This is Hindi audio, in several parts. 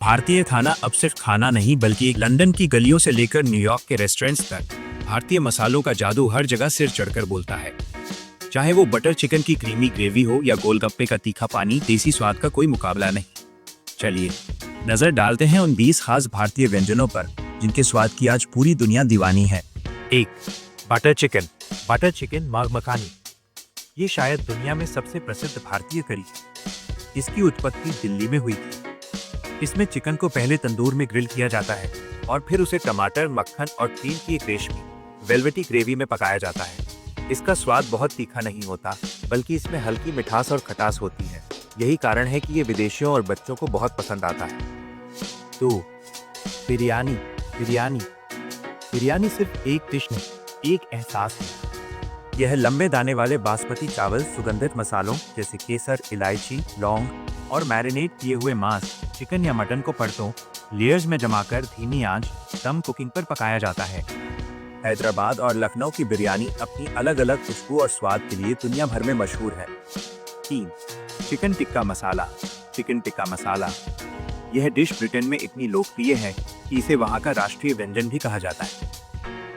भारतीय खाना अब सिर्फ खाना नहीं बल्कि लंदन की गलियों से लेकर न्यूयॉर्क के रेस्टोरेंट्स तक भारतीय मसालों का जादू हर जगह सिर चढ़कर बोलता है। चाहे वो बटर चिकन की क्रीमी ग्रेवी हो या गोलगप्पे का तीखा पानी, देसी स्वाद का कोई मुकाबला नहीं। चलिए नजर डालते हैं उन 20 खास भारतीय व्यंजनों पर जिनके स्वाद की आज पूरी दुनिया दीवानी है। 1. Butter chicken. Butter chicken makhani. ये शायद दुनिया में सबसे प्रसिद्ध भारतीय करी है। इसकी उत्पत्ति दिल्ली में हुई थी। इसमें चिकन को पहले तंदूर में ग्रिल किया जाता है और फिर उसे टमाटर, मक्खन और क्रीम की एक रेशमी वेलवेटी ग्रेवी में पकाया जाता है। इसका स्वाद बहुत तीखा नहीं होता, बल्कि इसमें हल्की मिठास और खटास होती है। यही कारण है कि ये विदेशियों और बच्चों को बहुत पसंद आता है। 2. बिरयानी। बिरयानी बिरयानी सिर्फ एक डिश नहीं, एक एहसास है। यह लंबे दाने वाले बासमती चावल सुगंधित मसालों जैसे केसर, इलायची, लौंग और मैरिनेट किए हुए मांस, चिकन या मटन को परतों लेयर्स में जमाकर धीमी आंच दम कुकिंग पर पकाया जाता है। हैदराबाद और लखनऊ की बिरयानी अपनी अलग अलग खुशबू और स्वाद के लिए दुनिया भर में मशहूर है। 3. चिकन टिक्का मसाला। चिकन टिक्का मसाला यह डिश ब्रिटेन में इतनी लोकप्रिय है कि इसे वहाँ का राष्ट्रीय व्यंजन भी कहा जाता है।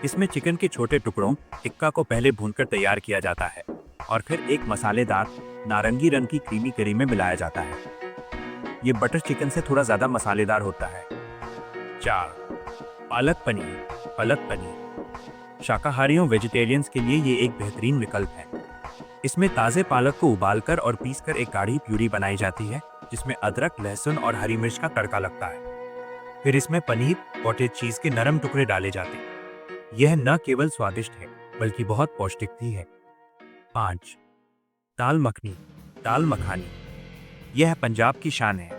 इसमें चिकन के छोटे टुकड़ों टिक्का को पहले भूनकर तैयार किया जाता है और फिर एक मसालेदार नारंगी रंग की क्रीमी करी में मिलाया जाता है। ये बटर चिकन से थोड़ा ज्यादा मसालेदार होता है। 4. पालक पनीर। पालक पनीर शाकाहारियों वेजिटेरियंस के लिए ये एक बेहतरीन विकल्प है। इसमें ताजे पालक को उबालकर और पीसकर एक गाढ़ी प्यूरी बनाई जाती है जिसमें अदरक, लहसुन और हरी मिर्च का तड़का लगता है। फिर इसमें पनीर, कॉटेज चीज के नरम टुकड़े डाले जाते हैं। यह न केवल स्वादिष्ट है बल्कि बहुत पौष्टिक भी है। 5. दाल मखनी। दाल मखानी यह पंजाब की शान है।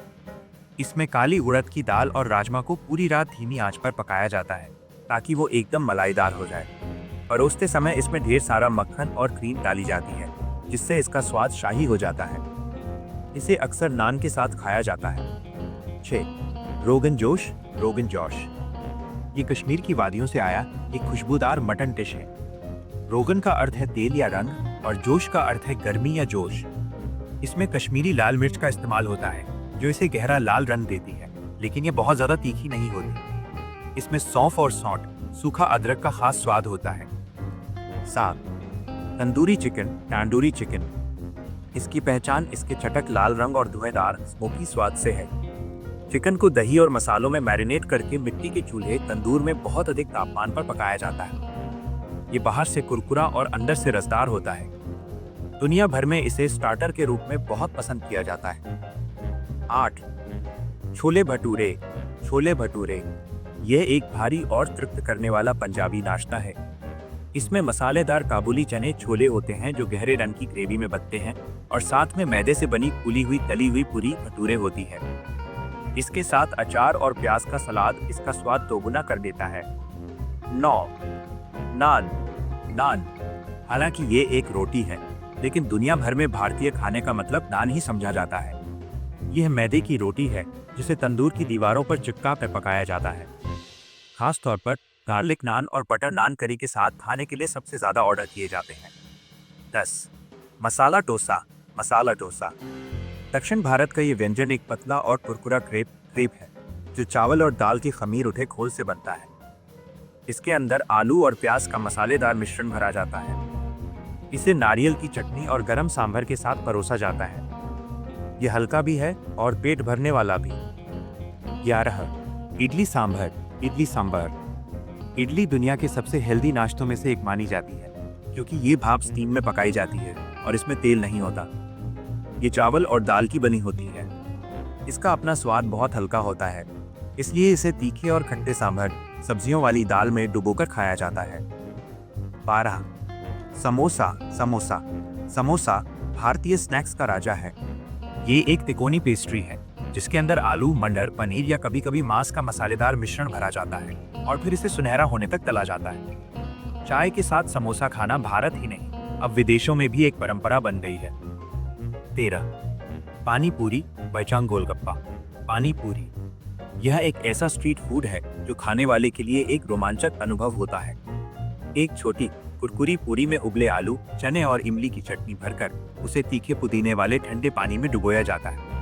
इसमें काली उड़द की दाल और राजमा को पूरी रात धीमी आंच पर पकाया जाता है ताकि वो एकदम मलाईदार हो जाए। परोसते समय इसमें ढेर सारा मक्खन और क्रीम डाली जाती है जिससे इसका स्वाद शाही हो जाता है। इसे अक्सर नान के साथ खाया जाता है। 6. रोगन जोश। रोगन जोश ये कश्मीर की वादियों से आया एक खुशबूदार मटन डिश है। रोगन का अर्थ है तेल या रंग और जोश का अर्थ है गर्मी या जोश। इसमें कश्मीरी लाल मिर्च का इस्तेमाल होता है जो इसे गहरा लाल रंग देती है, लेकिन ये बहुत ज्यादा तीखी नहीं होती। इसमें सौंफ और सौंठ, सूखा अदरक का खास स्वाद होता है। 7. तंदूरी चिकन। तंदूरी चिकन इसकी पहचान इसके चटक लाल रंग और धुएंधार स्मोकी स्वाद से है। चिकन को दही और मसालों में मैरिनेट करके मिट्टी के चूल्हे तंदूर में बहुत अधिक तापमान पर पकाया जाता है। ये बाहर से कुरकुरा और अंदर से रसदार होता है। दुनिया भर में इसे स्टार्टर के रूप में बहुत पसंद किया जाता है। 8. छोले भटूरे। छोले भटूरे यह एक भारी और तृप्त करने वाला पंजाबी नाश्ता है। इसमें मसालेदार काबुली चने छोले होते हैं जो गहरे रंग की ग्रेवी में बनते हैं और साथ में मैदे से बनी फूली हुई तली हुई पूरी भटूरे होती है। इसके साथ अचार और प्याज का सलाद इसका स्वाद दोगुना कर देता है। 9. नान। नान हालांकि ये एक रोटी है, लेकिन दुनिया भर में भारतीय खाने का मतलब नान ही समझा जाता है। यह मैदे की रोटी है जिसे तंदूर की दीवारों पर चिपका कर पकाया जाता है। खास तौर पर गार्लिक नान और बटर नान करी के साथ खाने के लिए सबसे ज्यादा ऑर्डर किए जाते हैं। 10. मसाला डोसा। मसाला डोसा दक्षिण भारत का ये व्यंजन एक पतला और कुरकुरा क्रेप है जो चावल और दाल की खमीर उठे घोल से बनता है। इसके अंदर आलू और प्याज का मसालेदार मिश्रण भरा जाता है। इसे नारियल की चटनी और गरम सांभर के साथ परोसा जाता है। यह हल्का भी है और पेट भरने वाला भी। 11. इडली सांभर। इडली सांभर इडली दुनिया के सबसे हेल्दी नाश्तों में से एक मानी जाती है क्योंकि ये भाप स्टीम में पकाई जाती है और इसमें तेल नहीं होता। ये चावल और दाल की बनी होती है। इसका अपना स्वाद बहुत हल्का होता है, इसलिए इसे तीखे और खट्टे सांभर सब्जियों वाली दाल में डुबोकर खाया जाता है। 12. समोसा। समोसा समोसा भारतीय स्नैक्स का राजा है। ये एक तिकोनी पेस्ट्री है जिसके अंदर आलू, मटर, पनीर या कभी कभी मांस का मसालेदार मिश्रण भरा जाता है और फिर इसे सुनहरा होने तक तला जाता है। चाय के साथ समोसा खाना भारत ही नहीं अब विदेशों में भी एक परंपरा बन गई है। 13. पानी पूरी बैचांग गोलगप्पा। पानी पूरी यह एक ऐसा स्ट्रीट फूड है जो खाने वाले के लिए एक रोमांचक अनुभव होता है। एक छोटी कुरकुरी पूरी में उबले आलू, चने और इमली की चटनी भरकर उसे तीखे पुदीने वाले ठंडे पानी में डुबोया जाता है।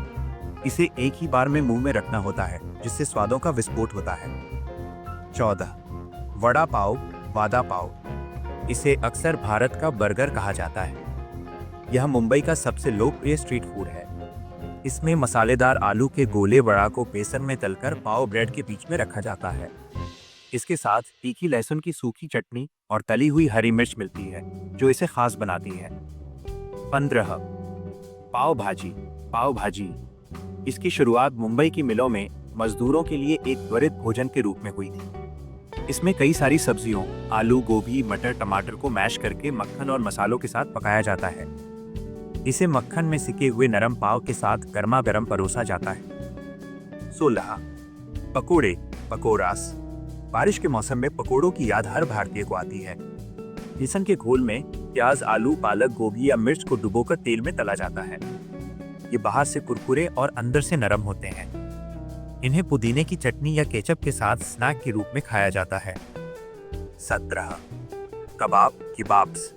इसे एक ही बार में मुंह में रखना होता है जिससे स्वादों का विस्फोट होता है। 14 वड़ा पाव, वादा पाव। इसे अक्सर भारत का बर्गर कहा जाता है। यह मुंबई का सबसे लोकप्रिय स्ट्रीट फूड है। इसमें मसालेदार आलू के गोले वड़ा को बेसन में तलकर पाव ब्रेड के बीच में रखा जाता है। इसके साथ तीखी लहसुन की सूखी चटनी और तली हुई हरी मिर्च मिलती है, जो इसे खास बनाती है। 15 पाव भाजी। पाव भाजी इसकी शुरुआत मुंबई की मिलों में मजदूरों के लिए एक त्वरित भोजन के रूप में हुई थी। इसमें कई सारी सब्जियों, आलू, गोभी, मटर, टमाटर को मैश करके मक्खन और मसालों के साथ पकाया जाता है। इसे मक्खन में सिके हुए नरम पाव के साथ गर्मा गर्म परोसा जाता है। 16 पकोड़े, पकोड़ास। बारिश के मौसम में पकोड़ों की याद हर भारतीय को आती है। बेसन के घोल में प्याज, आलू, पालक, गोभी या मिर्च को डुबोकर तेल में तला जाता है। ये बाहर से कुरकुरे और अंदर से नरम होते हैं। इन्हें पुदीने की चटनी या केचप के साथ स्नैक के रूप में खाया जाता है। 17 कबाब, किबाब्स।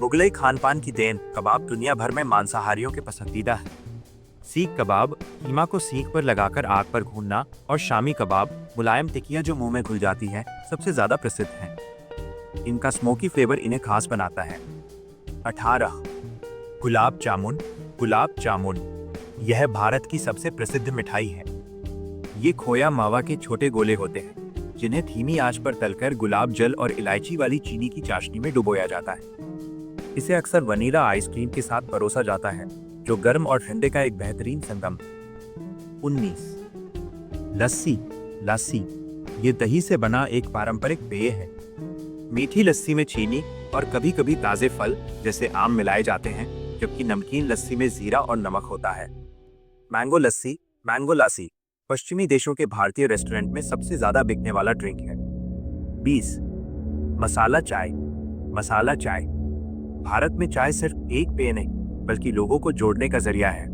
मुगलई खानपान की देन कबाब दुनिया भर में मांसाहारियों के पसंदीदा है। सीख कबाब, कीमा को सीख पर लगाकर आग पर भूनना, और शामी कबाब, मुलायम टिकिया जो मुंह में घुल जाती है, सबसे ज्यादा प्रसिद्ध हैं। इनका स्मोकी फ्लेवर इन्हें खास बनाता है। 18 गुलाब जामुन। गुलाब जामुन यह भारत की सबसे प्रसिद्ध मिठाई है। ये खोया मावा के छोटे गोले होते हैं, जिन्हें धीमी आंच पर तलकर गुलाब जल और इलायची वाली चीनी की चाशनी में डुबोया जाता है। इसे अक्सर वनीला आइसक्रीम के साथ परोसा जाता है, जो गर्म और ठंडे का एक बेहतरीन संगम। 19 लस्सी। लस्सी ये दही से बना एक पारंपरिक पेय है। मीठी लस्सी में चीनी और कभी कभी ताजे फल जैसे आम मिलाए जाते हैं, जबकि नमकीन लस्सी में जीरा और नमक होता है। मैंगो लस्सी, मैंगो लासी पश्चिमी देशों के भारतीय रेस्टोरेंट में सबसे ज्यादा बिकने वाला ड्रिंक है। 20 मसाला चाय। मसाला चाय भारत में चाय सिर्फ एक पेय नहीं, बल्कि लोगों को जोड़ने का जरिया है।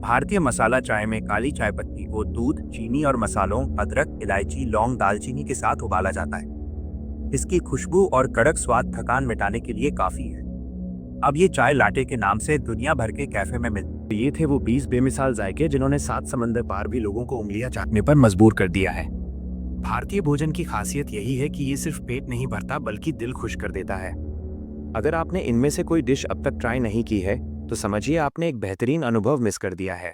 भारतीय मसाला चाय में काली चाय पत्ती को दूध, चीनी और मसालों अदरक, इलायची, लौंग, दालचीनी के साथ उबाला जाता है। इसकी खुशबू और कड़क स्वाद थकान मिटाने के लिए काफी है। अब ये चाय लाटे के नाम से दुनिया भर के कैफे में मिलती। ये थे वो 20 बेमिसाल जायके जिन्होंने 7 समंदर पार भी लोगों को उंगलियां चाटने पर मजबूर कर दिया है। भारतीय भोजन की खासियत यही है कि ये सिर्फ पेट नहीं भरता, बल्कि दिल खुश कर देता है। अगर आपने इनमें से कोई डिश अब तक ट्राई नहीं की है, तो समझिए आपने एक बेहतरीन अनुभव मिस कर दिया है।